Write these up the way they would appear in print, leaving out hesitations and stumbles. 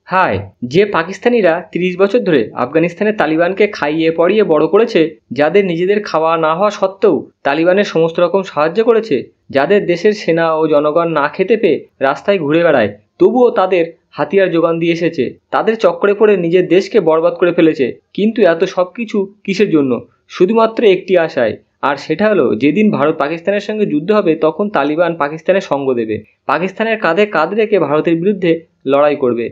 হায়, যে পাকিস্তানিরা ৩০ বছর ধরে আফগানিস্তানের তালিবানকে খাইয়ে পড়িয়ে বড় করেছে, যাদের নিজেদের খাওয়া না হওয়া সত্ত্বেও তালিবানের সমস্ত রকম সাহায্য করেছে, যাদের দেশের সেনা ও জনগণ না খেতে পেয়ে রাস্তায় ঘুরে বেড়ায়, তবুও তাদের হাতিয়ার যোগান দিয়ে এসেছে, তাদের চক্করে পড়ে নিজের দেশকে বরবাদ করে ফেলেছে। কিন্তু এত সব কিছু কিসের জন্য? শুধুমাত্র একটি আশায়, আর সেটা হলো যেদিন ভারত পাকিস্তানের সঙ্গে যুদ্ধ হবে তখন তালিবান পাকিস্তানের সঙ্গ দেবে, পাকিস্তানের কাঁধে কাঁধ রেখে ভারতের বিরুদ্ধে লড়াই করবে,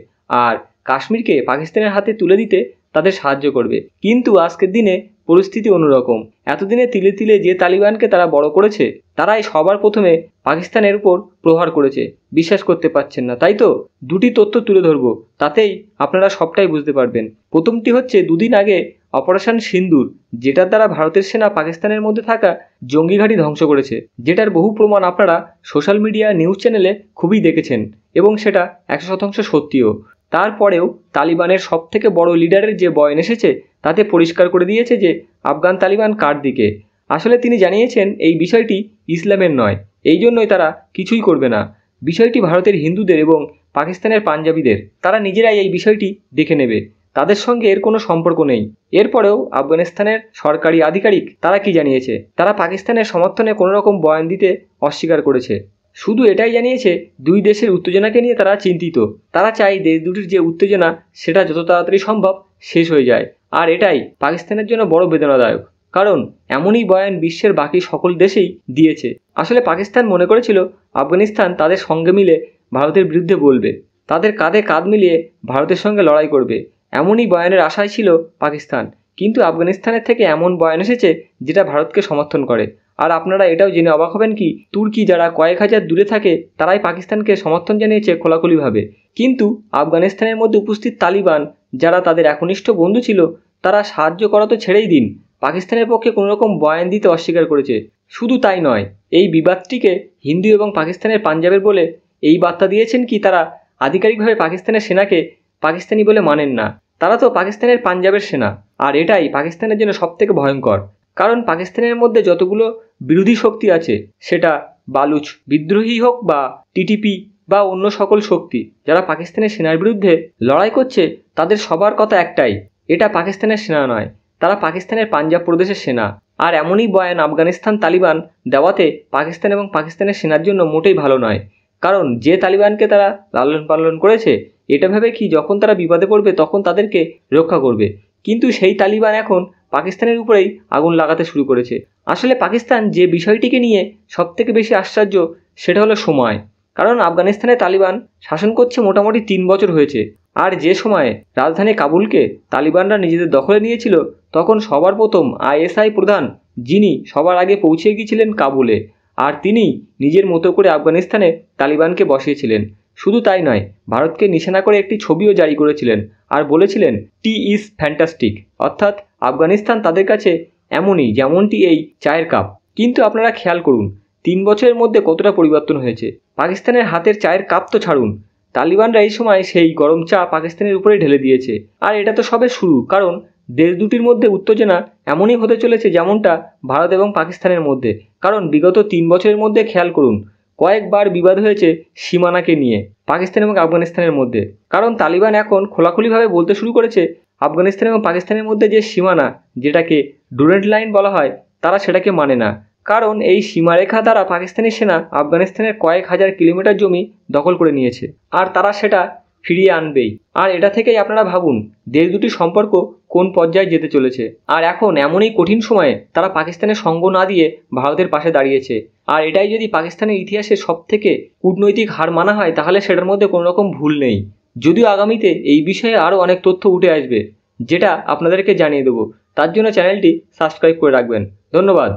আর কাশ্মীরকে পাকিস্তানের হাতে তুলে দিতে তাদের সাহায্য করবে। কিন্তু আজকের দিনে পরিস্থিতি অন্যরকম। এতদিনে তিলে তিলে যে তালিবানকে তারা বড় করেছে, তারাই সবার প্রথমে পাকিস্তানের উপর প্রহার করেছে। বিশ্বাস করতে পারছেন না তাই তো? দুটি তথ্য তুলে ধরবো, তাতেই আপনারা সবটাই বুঝতে পারবেন। প্রথমটি হচ্ছে দুদিন আগে অপারেশন সিন্দুর, যেটার দ্বারা ভারতের সেনা পাকিস্তানের মধ্যে থাকা জঙ্গি ঘাঁটি ধ্বংস করেছে, যেটার বহু প্রমাণ আপনারা সোশ্যাল মিডিয়া নিউজ চ্যানেলে খুবই দেখেছেন, এবং সেটা 100% সত্যিও। তারপরেও তালিবানের সবথেকে বড় লিডারের যে বয়ান এসেছে, তাতে পরিষ্কার করে দিয়েছে যে আফগান তালিবান কার দিকে। আসলে তিনি জানিয়েছেন এই বিষয়টি ইসলামের নয়, এই জন্যই তারা কিছুই করবে না। বিষয়টি ভারতের হিন্দুদের এবং পাকিস্তানের পাঞ্জাবিদের, তারা নিজেরাই এই বিষয়টি দেখে নেবে, তাদের সঙ্গে এর কোনো সম্পর্ক নেই। এরপরেও আফগানিস্তানের সরকারি আধিকারিক তারা কি জানিয়েছে? তারা পাকিস্তানের সমর্থনে কোনো রকম বয়ান দিতে অস্বীকার করেছে। শুধু এটাই জানিয়েছে দুই দেশের উত্তেজনাকে নিয়ে তারা চিন্তিত। তারা চায় দেশ দুটির যে উত্তেজনা সেটা যত তাড়াতাড়ি সম্ভব শেষ হয়ে যায়। আর এটাই পাকিস্তানের জন্য বড় বেদনাদায়ক, কারণ এমনই বয়ান বিশ্বের বাকি সকল দেশেই দিয়েছে। আসলে পাকিস্তান মনে করেছিল আফগানিস্তান তাদের সঙ্গে মিলে ভারতের বিরুদ্ধে বলবে, তাদের কাঁধে কাঁধ মিলিয়ে ভারতের সঙ্গে লড়াই করবে, এমনই বয়ানের আশায় ছিল পাকিস্তান। কিন্তু আফগানিস্তানের থেকে এমন বয়ান এসেছে যেটা ভারতকে সমর্থন করে। আর আপনারা এটাও জেনে অবাক হবেন কি, তুর্কি যারা কয়েক হাজার দূরে থাকে তারাই পাকিস্তানকে সমর্থন জানিয়েছে খোলাখুলিভাবে। কিন্তু আফগানিস্তানের মধ্যে উপস্থিত তালিবান, যারা তাদের একনিষ্ঠ বন্ধু ছিল, তারা সাহায্য করা তো ছেড়েই দিন, পাকিস্তানের পক্ষে কোনো রকম বয়ান দিতে অস্বীকার করেছে। শুধু তাই নয়, এই বিবাদটিকে হিন্দু এবং পাকিস্তানের পাঞ্জাবের বলে এই বার্তা দিয়েছেন কি তারা আধিকারিকভাবে পাকিস্তানের সেনাকে পাকিস্তানি বলে মানেন না। তারা তো পাকিস্তানের পাঞ্জাবের সেনা, আর এটাই পাকিস্তানের জন্য সবথেকে ভয়ঙ্কর। কারণ পাকিস্তানের মধ্যে যতগুলো বিরোধী শক্তি আছে, সেটা বালুচ বিদ্রোহী হোক বা টিটিপি বা অন্য সকল শক্তি যারা পাকিস্তানের সেনার বিরুদ্ধে লড়াই করছে, তাদের সবার কথা একটাই, এটা পাকিস্তানের সেনা নয়, তারা পাকিস্তানের পাঞ্জাব প্রদেশের সেনা। আর এমনই বয়ান আফগানিস্তান তালিবান দেওয়াতে পাকিস্তান এবং পাকিস্তানের সেনার জন্য মোটেই ভালো নয়। কারণ যে তালিবানকে তারা লালন পালন করেছে, এটা ভেবে কি যখন তারা বিপদে পড়বে তখন তাদেরকে রক্ষা করবে, কিন্তু সেই তালিবান এখন পাকিস্তানের উপরেই আগুন লাগাতে শুরু করেছে। আসলে পাকিস্তান যে বিষয়টিকে নিয়ে সবথেকে বেশি আশ্চর্য, সেটা হলো সময়। কারণ আফগানিস্তানে তালিবান শাসন করছে মোটামুটি 3 বছর হয়েছে, আর যে সময়ে রাজধানী কাবুলকে তালিবানরা নিজেদের দখলে নিয়েছিল, তখন সবার প্রথম আইএসআই প্রধান, যিনি সবার আগে পৌঁছে গিয়েছিলেন কাবুলে, আর তিনি নিজের মতো করে আফগানিস্তানে তালিবানকে বসিয়েছিলেন। শুধু তাই নয়, ভারতকে নিশানা করে একটি ছবিও জারি করেছিলেন, আর বলেছিলেন টি ইজ ফ্যান্টাস্টিক, অর্থাৎ আফগানিস্তান তাদের কাছে এমনই যেমনটি এই চায়ের কাপ। কিন্তু আপনারা খেয়াল করুন 3 বছরের মধ্যে কতটা পরিবর্তন হয়েছে। পাকিস্তানের হাতের চায়ের কাপ তো ছাড়ুন, তালিবানরা এই সময় সেই গরম চা পাকিস্তানের উপরে ঢেলে দিয়েছে। আর এটা তো সবে শুরু, কারণ দেশ দুটির মধ্যে উত্তেজনা এমনই হতে চলেছে যেমনটা ভারত এবং পাকিস্তানের মধ্যে। কারণ বিগত 3 বছরের মধ্যে খেয়াল করুন কয়েকবার বিবাদ হয়েছে সীমানাকে নিয়ে পাকিস্তান এবং আফগানিস্তানের মধ্যে। কারণ তালিবান এখন খোলাখুলিভাবে বলতে শুরু করেছে আফগানিস্তান এবং পাকিস্তানের মধ্যে যে সীমানা, যেটাকে ডুরেন্ট লাইন বলা হয়, তারা সেটাকে মানে না। কারণ এই সীমারেখা দ্বারা পাকিস্তানি সেনা আফগানিস্তানের কয়েক হাজার কিলোমিটার জমি দখল করে নিয়েছে, আর তারা সেটা ফিরিয়ে আনবেই। আর এটা থেকেই আপনারা ভাবুন দেশ দুটির সম্পর্ক কোন পর্যায়ে যেতে চলেছে। আর এখন এমনই কঠিন সময়ে তারা পাকিস্তানের সঙ্গ না দিয়ে ভারতের পাশে দাঁড়িয়েছে। আর এটাই যদি পাকিস্তানের ইতিহাসে সবথেকে কূটনৈতিক হার মানা হয়, তাহলে সেটার মধ্যে কোনো রকম ভুল নেই। যদিও আগামীতে এই বিষয়ে আরও অনেক তথ্য উঠে আসবে, যেটা আপনাদেরকে জানিয়ে দেবো। তার জন্য চ্যানেলটি সাবস্ক্রাইব করে রাখবেন। ধন্যবাদ।